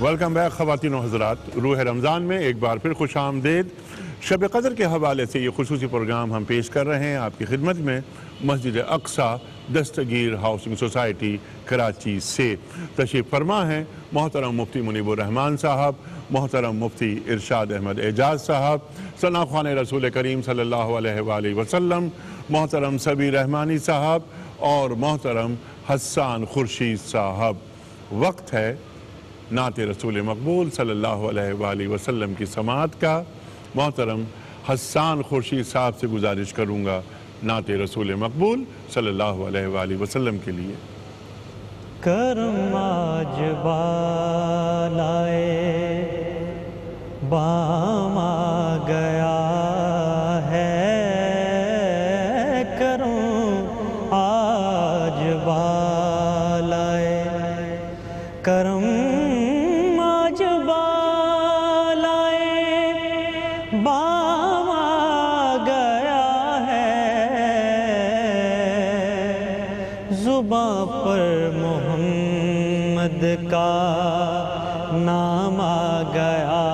Welcome back خواتین و حضرات، روح رمضان میں ایک بار پھر خوش آمدید۔ شب قدر کے حوالے سے یہ خصوصی پروگرام ہم پیش کر رہے ہیں آپ کی خدمت میں مسجد اقصی دستگیر ہاؤسنگ سوسائٹی کراچی سے۔ تشریف فرما ہیں محترم مفتی منیب الرحمان صاحب، محترم مفتی ارشاد احمد اعجاز صاحب، ثنا خوان رسول کریم صلی اللہ علیہ وآلہ وسلم، محترم سبی رحمانی صاحب اور محترم حسان خورشید صاحب۔ وقت ہے نعت رسول مقبول صلی اللہ علیہ وآلہ وسلم کی سماعت کا۔ محترم حسان خورشید صاحب سے گزارش کروں گا نعت رسول مقبول صلی اللہ علیہ وآلہ وسلم کے لیے۔ کرم آج بالائے بام آ گیا ہے، کرم آج بالائے کرم آج بالائے بام آ گیا ہے، زباں پر محمد کا نام آ گیا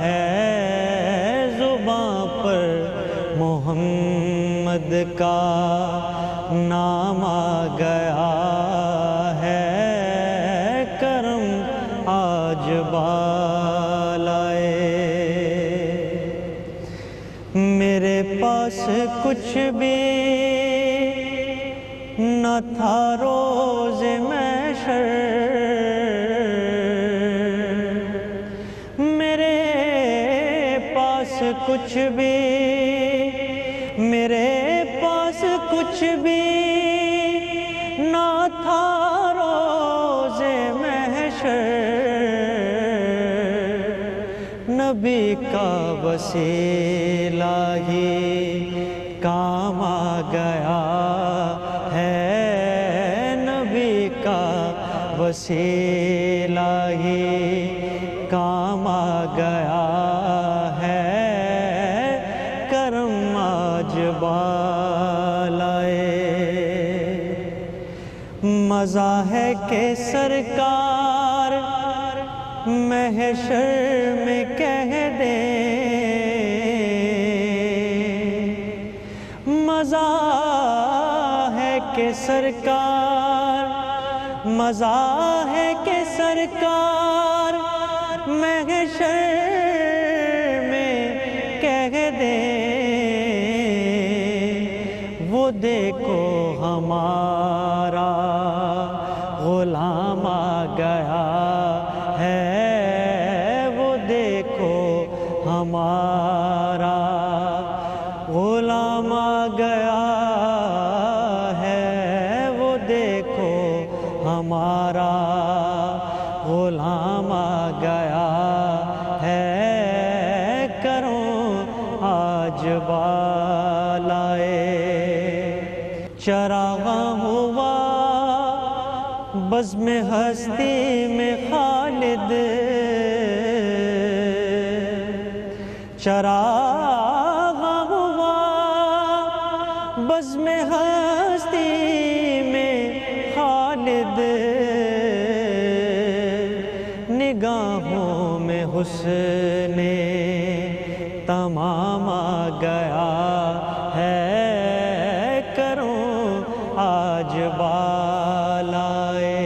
ہے، زباں پر محمد کا نام آ گیا ہے، کرم آج بالائے۔ میرے پاس کچھ بھی نہ تھا روز محشر، میرے پاس کچھ بھی، میرے پاس کچھ بھی نہ تھا روز محشر، نبی کا وسیلہ ہی کام آ گیا ہے، نبی کا وسیلہ ہی کام آ گیا ہے، کرم آج بالائے۔ مزہ ہے کہ سرکار محشر میں کہہ دیں، مزہ ہے کہ سرکار، مزہ ہے کہ سرکار محشر میں کہہ دیں، وہ دیکھو ہمارا غلام آ گیا ہے، وہ دیکھو ہمارا غلام آ گیا ہے، وہ دیکھو ہمارا غلام آ گیا ہے، کروں آج بالائے۔ چراغ ہوا بزم ہستی میں خالد، چراغ ہوا بزم ہستی میں خالد، نگاہوں میں حسن تمام آ گیا ہے، کروں آج بالائے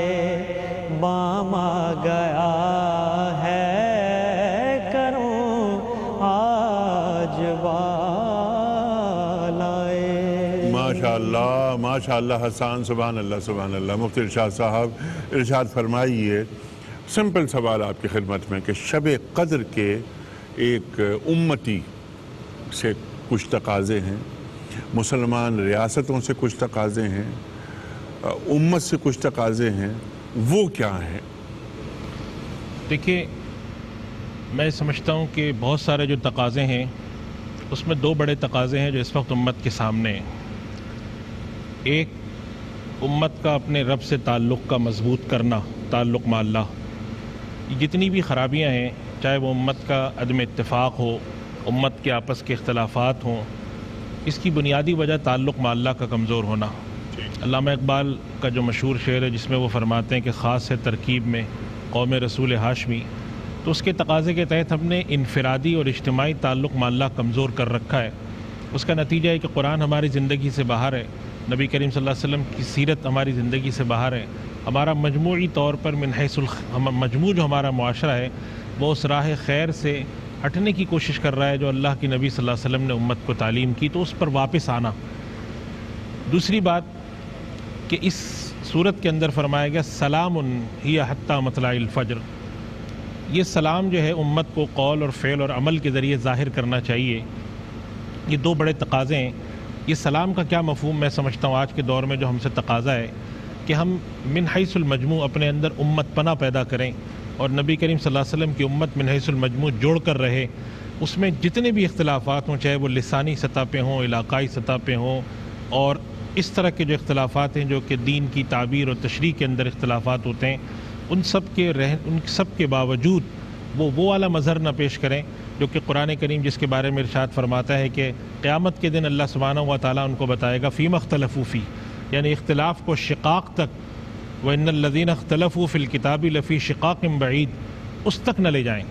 بام آ گیا ہے، کروں آج بالائے۔ ماشاءاللہ ماشاءاللہ حسان، سبحان اللہ سبحان اللہ۔ مفتی ارشاد صاحب ارشاد فرمائیے، سمپل سوال آپ کی خدمت میں کہ شب قدر کے ایک امتی سے کچھ تقاضے ہیں، مسلمان ریاستوں سے کچھ تقاضے ہیں، امت سے کچھ تقاضے ہیں، وہ کیا ہیں؟ دیکھیے، میں سمجھتا ہوں کہ بہت سارے جو تقاضے ہیں اس میں دو بڑے تقاضے ہیں جو اس وقت امت کے سامنے ہیں۔ ایک، امت کا اپنے رب سے تعلق کا مضبوط کرنا، تعلق مع اللہ۔ جتنی بھی خرابیاں ہیں، چاہے وہ امت کا عدم اتفاق ہو، امت کے آپس کے اختلافات ہوں، اس کی بنیادی وجہ تعلق مع اللہ کا کمزور ہونا۔ علامہ اقبال کا جو مشہور شعر ہے جس میں وہ فرماتے ہیں کہ خاص ہے ترکیب میں قوم رسول ہاشمی، تو اس کے تقاضے کے تحت ہم نے انفرادی اور اجتماعی تعلق مع اللہ کمزور کر رکھا ہے۔ اس کا نتیجہ ہے کہ قرآن ہماری زندگی سے باہر ہے، نبی کریم صلی اللہ علیہ وسلم کی سیرت ہماری زندگی سے باہر ہے، ہمارا مجموعی طور پر من حیث مجموع جو ہمارا معاشرہ ہے وہ اس راہ خیر سے ہٹنے کی کوشش کر رہا ہے جو اللہ کی نبی صلی اللہ علیہ وسلم نے امت کو تعلیم کی، تو اس پر واپس آنا۔ دوسری بات کہ اس صورت کے اندر فرمایا گیا سلام ہی حتی مطلع الفجر، یہ سلام جو ہے امت کو قول اور فعل اور عمل کے ذریعے ظاہر کرنا چاہیے۔ یہ دو بڑے تقاضے ہیں۔ یہ سلام کا کیا مفہوم میں سمجھتا ہوں آج کے دور میں جو ہم سے تقاضا ہے کہ ہم من حیث المجموع اپنے اندر امت پناہ پیدا کریں اور نبی کریم صلی اللہ علیہ وسلم کی امت من حیث المجموع جوڑ کر رہے، اس میں جتنے بھی اختلافات ہوں، چاہے وہ لسانی سطح پہ ہوں، علاقائی سطح پہ ہوں، اور اس طرح کے جو اختلافات ہیں جو کہ دین کی تعبیر اور تشریح کے اندر اختلافات ہوتے ہیں، ان سب کے باوجود وہ والا مظہر نہ پیش کریں جو کہ قرآن کریم جس کے بارے میں ارشاد فرماتا ہے کہ قیامت کے دن اللہ سبحانہ و تعالیٰ ان کو بتائے گا فیما اختلفوا فی، یعنی اختلاف کو شقاق تک، وَإِنَّ الَّذِينَ اخْتَلَفُوا فِي الْكِتَابِ لَفِي شِقَاقٍ بَعِيدٍ، اس تک نہ لے جائیں،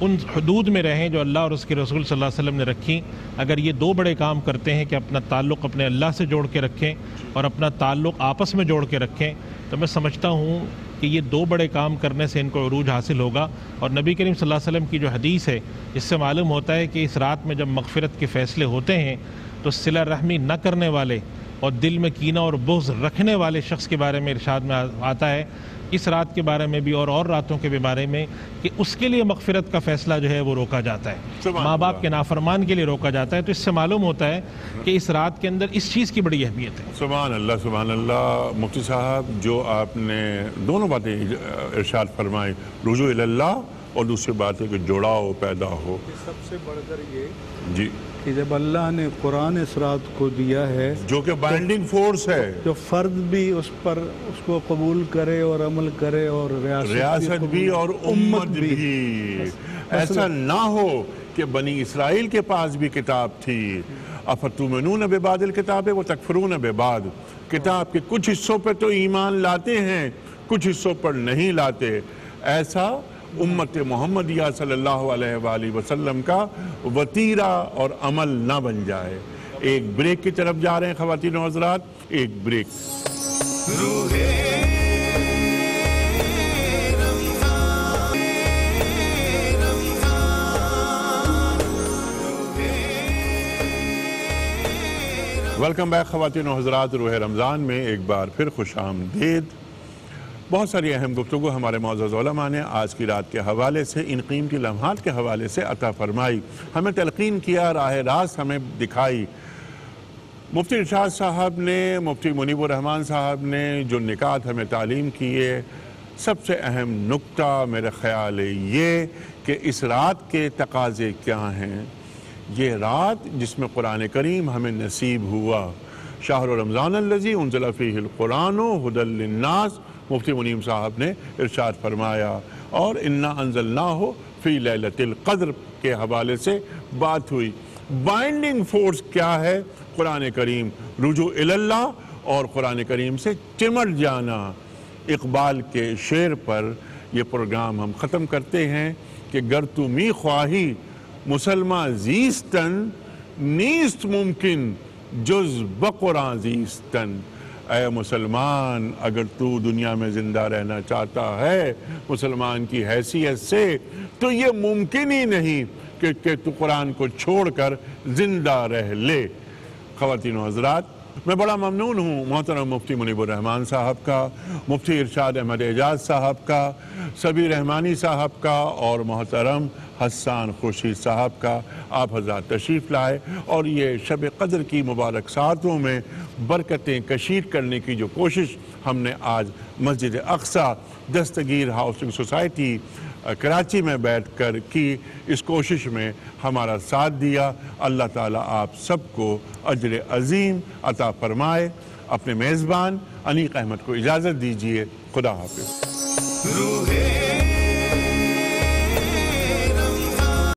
ان حدود میں رہیں جو اللہ اور اس کے رسول صلی اللہ علیہ وسلم نے رکھی۔ اگر یہ دو بڑے کام کرتے ہیں کہ اپنا تعلق اپنے اللہ سے جوڑ کے رکھیں اور اپنا تعلق آپس میں جوڑ کے رکھیں، تو میں سمجھتا ہوں کہ یہ دو بڑے کام کرنے سے ان کو عروج حاصل ہوگا۔ اور نبی کریم صلی اللہ علیہ وسلم کی جو حدیث ہے اس سے معلوم ہوتا ہے کہ اس رات میں جب مغفرت کے فیصلے ہوتے ہیں تو صلہ رحمی نہ کرنے والے اور دل میں کینہ اور بغض رکھنے والے شخص کے بارے میں ارشاد میں آتا ہے، اس رات کے بارے میں بھی اور راتوں کے بارے میں، کہ اس کے لیے مغفرت کا فیصلہ جو ہے وہ روکا جاتا ہے، ماں باپ کے نافرمان کے لیے روکا جاتا ہے۔ تو اس سے معلوم ہوتا ہے کہ اس رات کے اندر اس چیز کی بڑی اہمیت ہے۔ سبحان اللہ، سبحان اللہ۔ مفتی صاحب، جو آپ نے دونوں باتیں ارشاد فرمائی، رجوع اللہ اور دوسری بات ہے کہ جوڑاؤ پیدا ہو، سب سے بڑھ کر یہ جی کہ جب اللہ نے قرآن اس رات کو دیا ہے جو کہ بائنڈنگ فورس ہے، جو فرد بھی اس پر اس کو قبول کرے اور عمل کرے اور ریاست بھی اور امت بھی، ایسا نہ ہو کہ بنی اسرائیل کے پاس بھی کتاب تھی، افتؤمنون ببعض الکتاب وتکفرون ببعض، کتاب کے کچھ حصوں پر تو ایمان لاتے ہیں، کچھ حصوں پر نہیں لاتے، ایسا امت محمدیہ صلی اللہ علیہ وآلہ وسلم کا وتیرہ اور عمل نہ بن جائے۔ ایک بریک کی طرف جا رہے ہیں خواتین و حضرات، ایک بریک۔ ویلکم بیک خواتین و حضرات، روح رمضان میں ایک بار پھر خوش آمدید۔ بہت ساری اہم گفتگو ہمارے معزز علماء نے آج کی رات کے حوالے سے، ان قیمتی لمحات کے حوالے سے عطا فرمائی، ہمیں تلقین کیا، راہ راست ہمیں دکھائی۔ مفتی ارشاد صاحب نے، مفتی منیب الرحمان صاحب نے جو نکات ہمیں تعلیم کیے، سب سے اہم نکتہ میرے خیال ہے یہ کہ اس رات کے تقاضے کیا ہیں۔ یہ رات جس میں قرآن کریم ہمیں نصیب ہوا، شہر رمضان الذی انزل فیہ القرآن ھدی للناس، مفتی منیم صاحب نے ارشاد فرمایا، اور انا انزلناہ فی لیلۃ القدر کے حوالے سے بات ہوئی۔ بائنڈنگ فورس کیا ہے؟ قرآن کریم، رجوع اللہ اور قرآن کریم سے چمٹ جانا۔ اقبال کے شعر پر یہ پروگرام ہم ختم کرتے ہیں کہ گر تو می خواہی مسلمہ زیستن، نیست ممکن جز بقرآن زیستن۔ اے مسلمان، اگر تو دنیا میں زندہ رہنا چاہتا ہے مسلمان کی حیثیت سے، تو یہ ممکن ہی نہیں کہ تو قرآن کو چھوڑ کر زندہ رہ لے۔ خواتین و حضرات، میں بڑا ممنون ہوں محترم مفتی منیب الرحمان صاحب کا، مفتی ارشاد احمد اعجاز صاحب کا، سبیر رحمانی صاحب کا، اور محترم حسان خورشید صاحب کا، آپ حضرات تشریف لائے اور یہ شب قدر کی مبارک ساعتوں میں برکتیں کشید کرنے کی جو کوشش ہم نے آج مسجد اقصی دستگیر ہاؤسنگ سوسائٹی کراچی میں بیٹھ کر کی، اس کوشش میں ہمارا ساتھ دیا۔ اللہ تعالیٰ آپ سب کو اجر عظیم عطا فرمائے۔ اپنے میزبان انیق احمد کو اجازت دیجیے، خدا حافظ۔